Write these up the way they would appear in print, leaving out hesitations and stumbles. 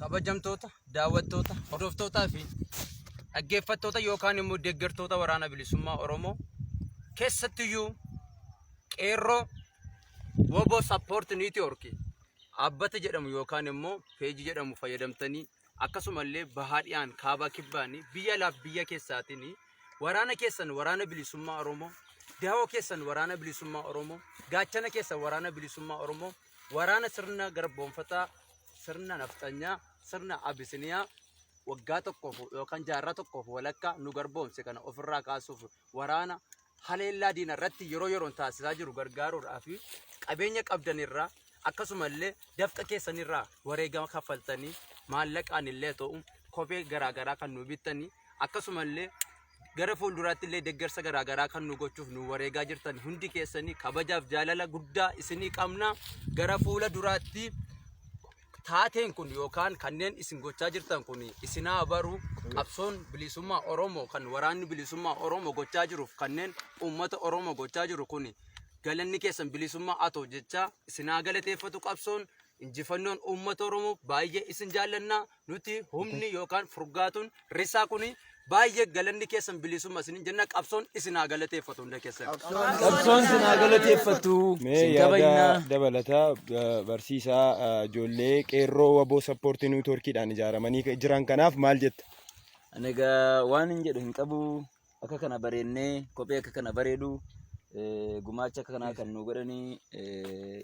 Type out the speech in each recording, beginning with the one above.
kabajamtoota daawwattoota hordoftootaa fi dhaggeeffattoota yookaan immoo deeggartoota waraana bilisummaa Oromoo keessattiyyuu qeerroo WBO support network dhaabbata jedhamu yookaan immoo peejii jedhamu fayyadamtanii akkasumallee bahaadhiyaan kaabaa kibbaanii biyya laaf biyya keessaatiin waraana keessan waraana bilisummaa Oromoo daawoo keessan waraana bilisummaa Oromoo gaachana keessan waraana bilisummaa Oromoo waraana sirna garboonfataa sirna naftanyaa sirna abisiniyaa waggaa tokkoof yookaan jaarraa tokkoof walakkaa nu garboomse kana ofirraa kaasuuf waraana haleellaa diina irratti yeroo yeroon taasisaa jiru gargaaruudhaaf qabeenya qabdanirraa akkasumallee dafqa keessanirraa wareegama kaffaltanii maallaqaan illee ta'u kophee garaagaraa kan nu bittanii akkasumallee gara fuulduraatti illee deeggarsa garaagaraa kan nu gochuuf nu wareegaa jirtan hundi keessanii kabajaaf jaalala guddaa isinii qabna gara fuula duraatti taateen kun yookaan kanneen isin gochaa jirtan kun isinaa baru qabsoon bilisummaa Oromoo kan waraanni bilisummaa Oromoo gochaa jiruuf kanneen uummata Oromoo gochaa jiru kun galanni keessan bilisummaa atoo jecha isinaa galateeffatu qabsoon injifannoon uummata Oromoo baay'ee isin jaallanna nuti humni yookaan furgaatuun risaa kun baay'ee galanni keessan bilisummaa isin jenna qabsoon isinaa galateeffatu hunda keessan qabsoon isinaa galateeffatu yaada dabalataa barsiisaa ijoollee qeerroo WBO support networkidhaan ijaaramanii jiran kanaaf maal jetta? Ani egaa waan hin jedhu hin qabu akka kana bareennee kophee akka kana bareedu gumaacha akka kanaa kan nu godhanii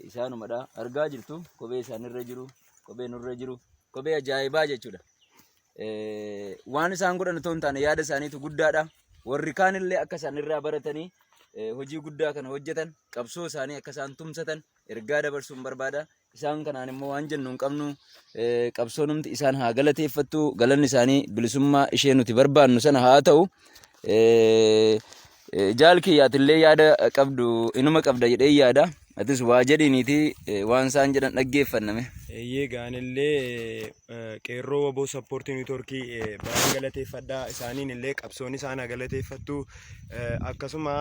isaanumadha argaa jirtu kophee isaanirra jiru kophee nurra jiru kophee ajaa'ibaa jechuudha. Waan isaan godhan otoo hin taane yaada isaaniitu guddaadha. Warri kaanillee akka isaanirraa baratanii hojii guddaa kana hojjetan qabsoo isaanii akka isaan tumsatan ergaa dabarsuun barbaada. Isaan kanaan immoo waan jennu hin qabnu qabsoon humti isaan haa galateeffattu galanni isaanii bilisummaa ishee nuti barbaannu sana haa ta'u. Jaalkiyyaattillee yaada qabdu inuma qabda jedhee yaada. Atis waa jedhiniiti waan isaan jedhan dhaggeeffanname. Eeyyee gaanillee qeerroo WBO support network baay'ee galateeffadha. Isaaniin illee qabsoon isaan galateeffattu akkasuma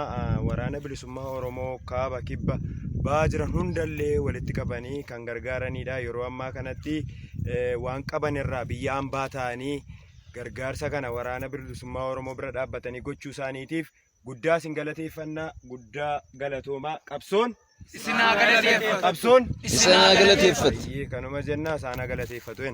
waraana bilisummaa Oromoo kaaba kibba ba'aa jiran hundallee walitti qabanii kan gargaaranidha. Yeroo ammaa kanatti waan qaban irraa biyyaan baatanii gargaarsa kana waraana bilisummaa Oromoo bira dhaabbatanii gochuu isaaniitiif guddaa isin galateeffannaa guddaa galatoomaa qabsoon isinaa galateeffatu qabsoon Isinaa galateeffatu kanuma jennaa isaan galateeffatu.